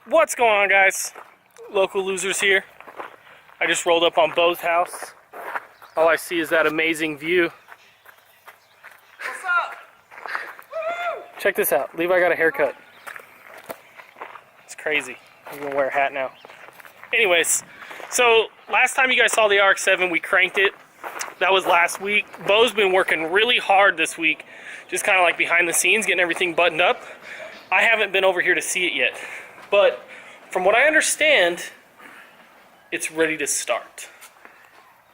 What's going on, guys? Local losers here. I just rolled up on Bo's house. All I see is that amazing view. What's up? Woo! Check this out. Levi got a haircut. It's crazy. I'm gonna wear a hat now. Anyways, so last time you guys saw the RX-7, we cranked it. That was last week. Bo's been working really hard this week, just kind of like behind the scenes, getting everything buttoned up. I haven't been over here to see it yet, but from what I understand, it's ready to start.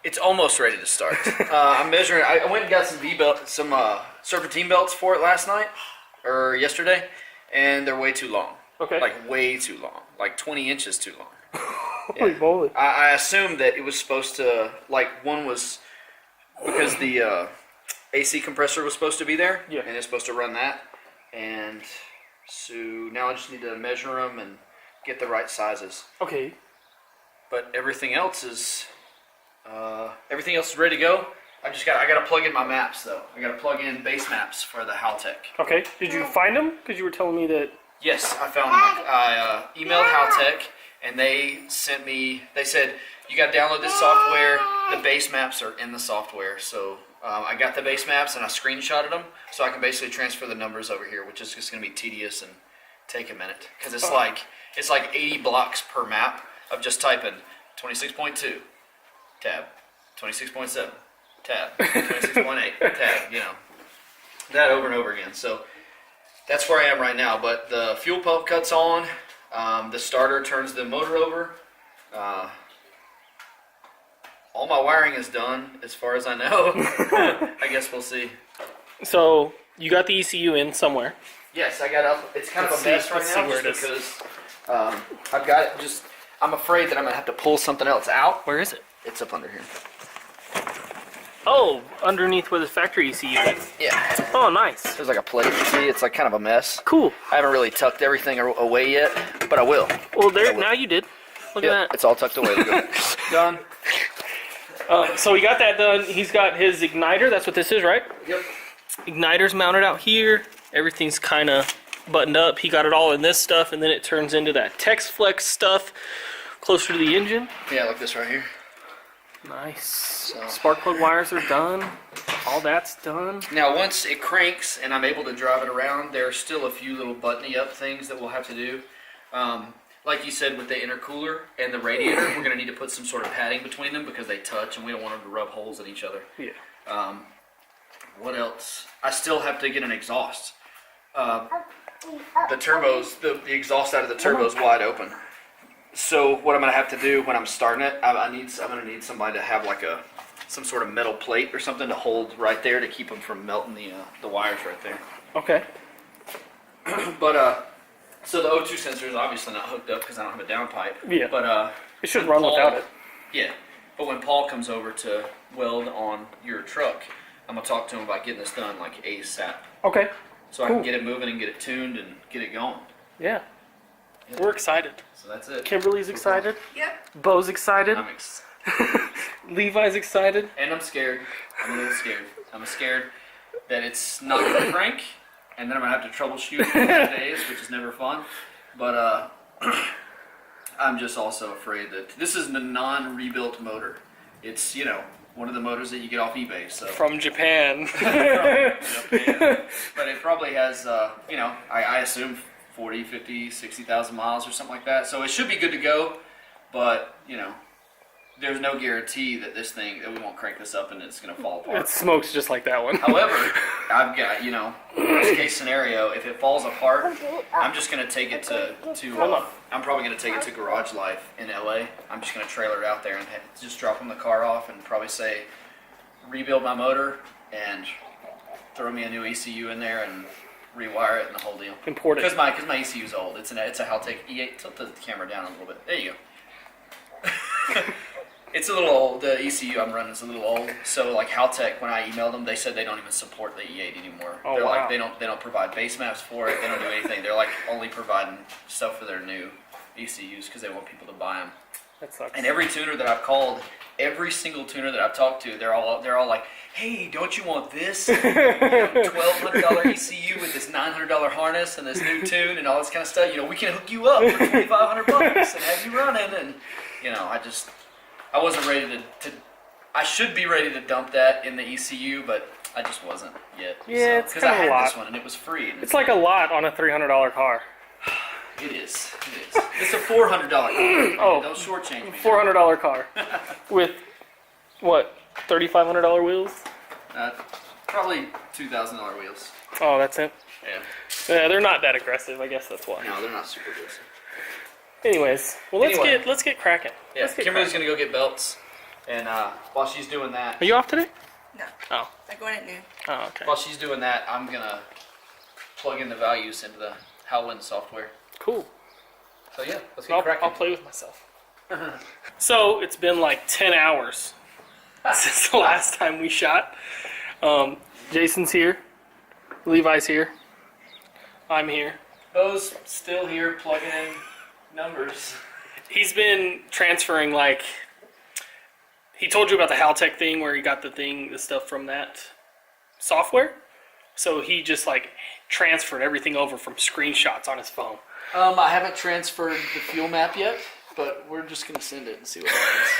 It's almost ready to start. I'm measuring. I went and got some serpentine belts for it last night or yesterday, and they're way too long. Okay. Like way too long. Like 20 inches too long. Holy moly. I assumed that it was supposed to, like, one was because the AC compressor was supposed to be there, yeah, and it's supposed to run that, and so now I just need to measure them and get the right sizes. Okay. But everything else is ready to go. I gotta plug in my maps though. I gotta plug in base maps for the Haltech. Okay. Did you find them? Because you were telling me that. Yes, I found them. I emailed Haltech, and they sent me. They said you got to download this software. The base maps are in the software, so I got the base maps and I screenshotted them, so I can basically transfer the numbers over here, which is just going to be tedious and take a minute because it's like 80 blocks per map of just typing 26.2 tab, 26.7 tab, 26.8 tab. You know, that over and over again. So that's where I am right now, but the fuel pump cuts on, the starter turns the motor over, all my wiring is done as far as I know. I guess we'll see. So, you got the ECU in somewhere. Yes, I got up. It's kind of a mess right now just because I've got it just, I'm afraid that I'm going to have to pull something else out. Where is it? It's up under here. Oh, underneath where the factory ECU is. Yeah. Oh, nice. There's like a plate, you see? It's like kind of a mess. Cool. I haven't really tucked everything away yet, but I will. Well, there, now you did. Look at that. It's all tucked away. Done. So he got that done. He's got his igniter. That's what this is, right? Yep. Igniter's mounted out here. Everything's kind of buttoned up. He got it all in this stuff, and then it turns into that TexFlex stuff closer to the engine. Yeah, like this right here. Nice. Spark plug wires are done. All that's done. Now, once it cranks and I'm able to drive it around, there are still a few little buttony up things that we'll have to do. Like you said, with the intercooler and the radiator, we're going to need to put some sort of padding between them because they touch and we don't want them to rub holes in each other. Yeah. What else? I still have to get an exhaust. The turbos, the exhaust out of the turbo is wide open. So what I'm going to have to do when I'm starting it, I'm going to need somebody to have like some sort of metal plate or something to hold right there to keep them from melting the wires right there. Okay. But so the O2 sensor is obviously not hooked up because I don't have a downpipe. Yeah. But it should run without it. Yeah. But when Paul comes over to weld on your truck, I'm gonna talk to him about getting this done like ASAP. Okay. So I can get it moving and get it tuned and get it going. Yeah. We're excited. So that's it. Kimberly's excited. Yep. Bo's excited. Levi's excited. And I'm scared. I'm a little scared. I'm scared that it's not gonna crank, and then I'm gonna have to troubleshoot for days, which is never fun. But I'm just also afraid that this is a non-rebuilt motor. It's, you know, one of the motors that you get off eBay. So from Japan. From Japan. But it probably has, you know, I assume 40, 50, 60,000 miles or something like that. So it should be good to go. But, you know, there's no guarantee that that we won't crank this up and it's going to fall apart. It smokes just like that one. However, I've got, you know, worst case scenario, if it falls apart, I'm just going to take it to I'm probably going to take it to Garage Life in LA. I'm just going to trailer it out there and just drop them the car off and probably say, rebuild my motor and throw me a new ECU in there and rewire it and the whole deal. Import it. Because my ECU's old. It's a Haltech E8. Tilt the camera down a little bit. There you go. It's a little old. The ECU I'm running is a little old. So like Haltech, when I emailed them, they said they don't even support the E8 anymore. Oh, They're wow. like they don't provide base maps for it. They don't do anything. They're like only providing stuff for their new ECUs because they want people to buy them. That sucks. And every tuner that I've called, every single tuner that I've talked to, they're all like, "Hey, don't you want this $1,200 ECU with this $900 harness and this new tune and all this kind of stuff? We can hook you up for $2,500 and have you running." And I wasn't ready to. I should be ready to dump that in the ECU, but I just wasn't yet. Yeah, it's because I kind of a had lot. this one and it was free. It's like a lot on a $300 car. It is. It's a $400 car. Oh, don't shortchange me. $400 car with what? $3,500 wheels? Probably $2,000 wheels. Oh, that's it. Yeah. They're not that aggressive. I guess that's why. No, they're not super aggressive. Anyways, well, let's get cracking. Yeah, Let's get Kimberly's cracking. gonna go get belts, and while she's doing that, Are you off today? No. Oh. I'm going at noon. Oh, okay. while she's doing that, I'm gonna plug in the values into the Howlin software. Cool. So yeah, let's get cracking. I'll play with myself. So it's been like 10 hours since the last time we shot. Jason's here. Levi's here. I'm here. Bo's still here plugging in numbers. He's been transferring, like, he told you about the Haltech thing where he got the stuff from that software. So he just like transferred everything over from screenshots on his phone. I haven't transferred the fuel map yet, but we're just gonna send it and see what happens.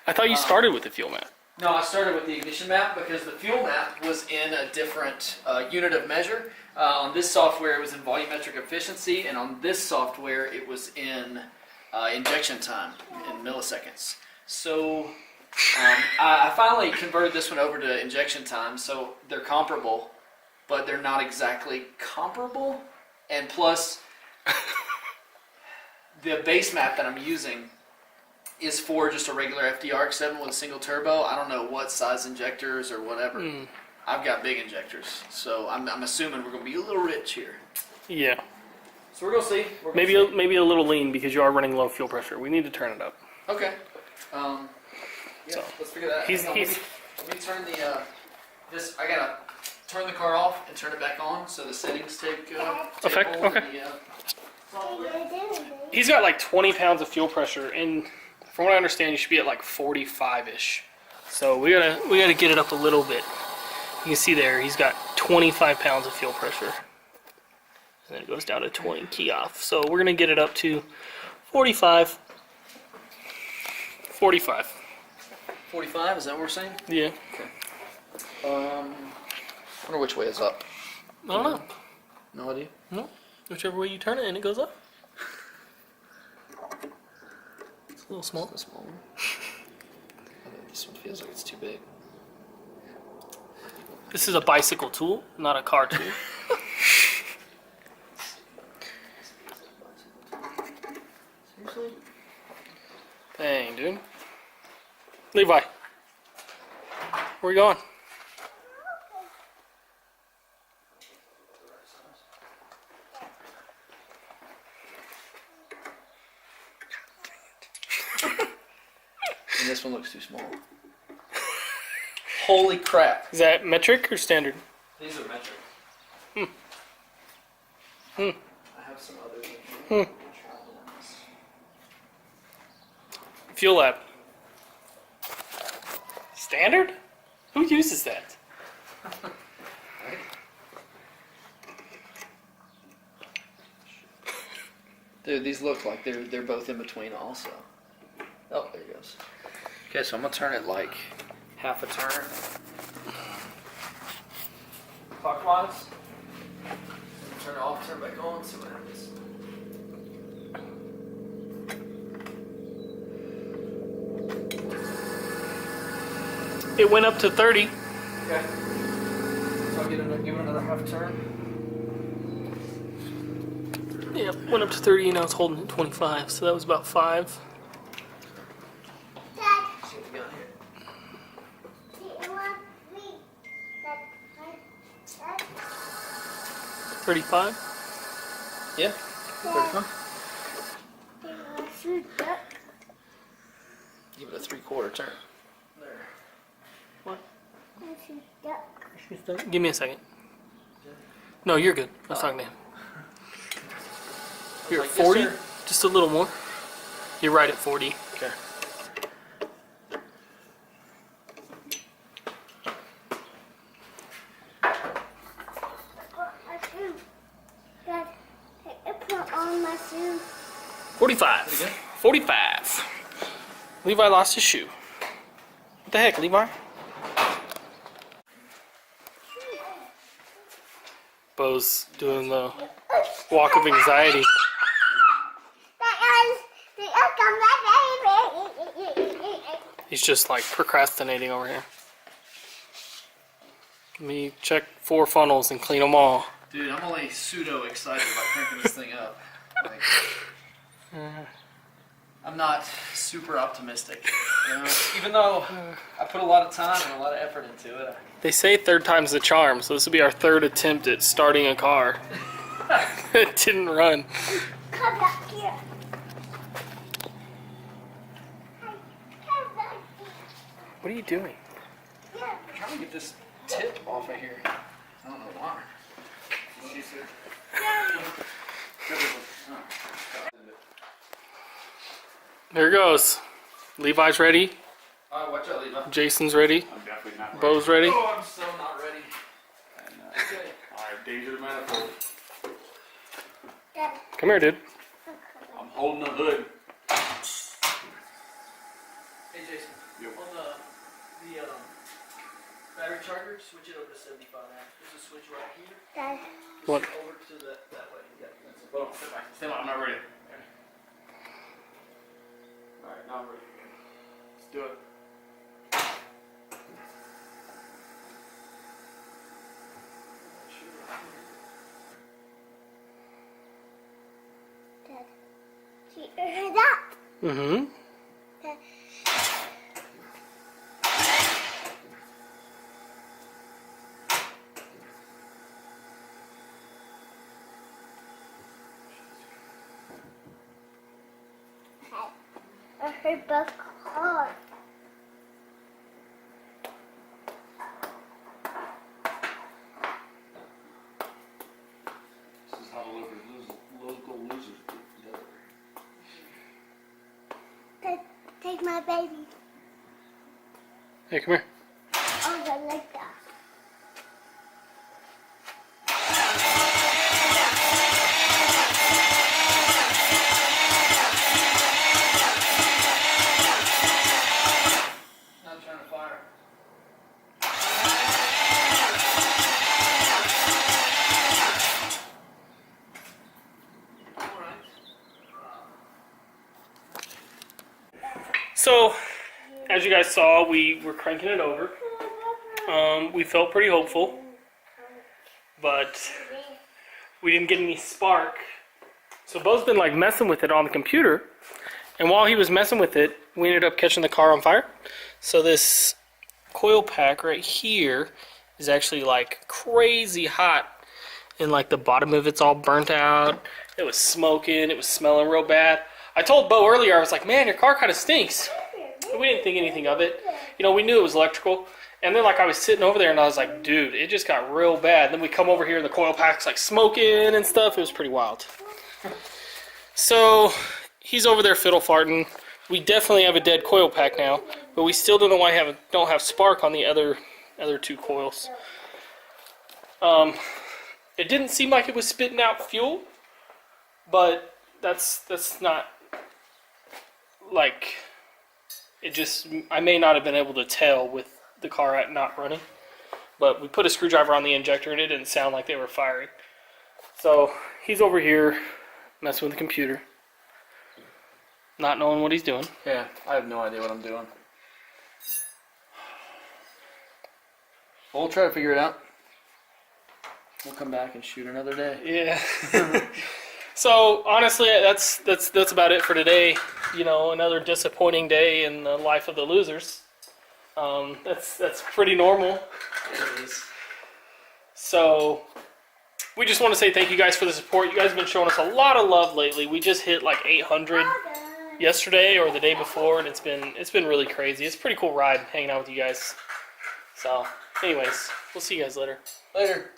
I thought you started with the fuel map. No, I started with the ignition map because the fuel map was in a different unit of measure. On this software, it was in volumetric efficiency, and on this software, it was in injection time in milliseconds. So I finally converted this one over to injection time, so they're comparable, but they're not exactly comparable. And plus, the base map that I'm using is for just a regular FC Rx7 with a single turbo. I don't know what size injectors or whatever. I've got big injectors, so I'm assuming we're going to be a little rich here. Yeah. So we're going to see. Maybe a little lean because you are running low fuel pressure. We need to turn it up. Okay. Yeah, So, let's figure that out. he's- Hang on, let me turn the this. I gotta turn the car off and turn it back on so the settings take Effect? hold of Okay. the, software. He's got like 20 pounds of fuel pressure, and from what I understand, you should be at like 45-ish. So we gotta get it up a little bit. You can see there, he's got 25 pounds of fuel pressure. And then it goes down to 20 key off. So we're gonna get it up to 45. 45. 45, is that what we're saying? Yeah. I wonder which way is up. I don't know. No idea. No. Whichever way you turn it and it goes up. It's a little small. This one. I think this one feels like it's too big. This is a bicycle tool, not a car tool. Seriously? Dang, dude. Levi. Where you going? And this one looks too small. Holy crap. Is that metric or standard? These are metric. Hmm. I have some others in here. Fuel lab. Standard? Who uses that? Right? Dude, these look like they're both in between also. Oh, there it goes. Okay, so I'm gonna turn it like half a turn. Clockwise. Turn it off, turn it back on, see what happens. It went up to 30. Okay. So I'll give it another half turn. Yeah, went up to 30 and now it's holding at 25. So that was about 5. See what we got here. 35. Yeah. 35. Give it a 3/4 turn. There. What? Give me a second. No, you're good. I was talking to him. You're at Like, yes, 40? sir. Just a little more. You're right at 40. Okay. Dad, I put on my shoe. 45. 45. Levi lost his shoe. What the heck, Levi? Bo's doing the walk of anxiety. He's just like procrastinating over here. Let me check 4 funnels and clean them all. Dude, I'm only pseudo excited about cranking this thing up. Like, I'm not super optimistic. You know? Even though I put a lot of time and a lot of effort into it. They say 3rd time's the charm, so this will be our 3rd attempt at starting a car. It didn't run. Come back here. What are you doing? I'm trying to get this tip off of here. I don't know why. There it goes. Levi's ready. Alright, watch out, Levi. Jason's ready. I'm definitely not ready. Bo's ready. Oh, I'm so not ready. Okay. Alright, danger the manifold. Come here, dude. I'm holding the hood. Hey, Jason. Yep. On the battery charger, switch it over to 75 amps. There's a switch right here. Dad. What? Over to that way. Yeah, that's it. Boom, sit back. Stand by, I'm not ready. Alright, now I'm ready. Let's do it. Dad. Keep your head up. Mm-hmm. Dad. I heard the car. This is how the local losers get together. Dad, take my baby. Hey, come here. Oh, I like that. Not trying to fire. Alright. So, as you guys saw, we were cranking it over. We felt pretty hopeful, but we didn't get any spark. So Bo's been like messing with it on the computer, and while he was messing with it, we ended up catching the car on fire. So this coil pack right here is actually like crazy hot, and like the bottom of it's all burnt out. It was smoking, it was smelling real bad. I told Bo earlier, I was like, man, your car kind of stinks. We didn't think anything of it. You know, we knew it was electrical. And then like I was sitting over there and I was like, dude, it just got real bad. Then we come over here and the coil pack's like smoking and stuff. It was pretty wild. So he's over there fiddle farting. We definitely have a dead coil pack now, but we still don't know why don't have spark on the other 2 coils. It didn't seem like it was spitting out fuel, but that's not like it just. I may not have been able to tell with the car not running, but we put a screwdriver on the injector and it didn't sound like they were firing. So he's over here messing with the computer, not knowing what he's doing. Yeah, I have no idea what I'm doing. We'll try to figure it out. We'll come back and shoot another day. Yeah. So honestly, that's about it for today. You know, another disappointing day in the life of the losers. That's pretty normal. It is. So we just want to say thank you guys for the support. You guys have been showing us a lot of love lately. We just hit like 800 yesterday or the day before, and it's been really crazy. It's a pretty cool ride hanging out with you guys. So anyways, we'll see you guys later. Later.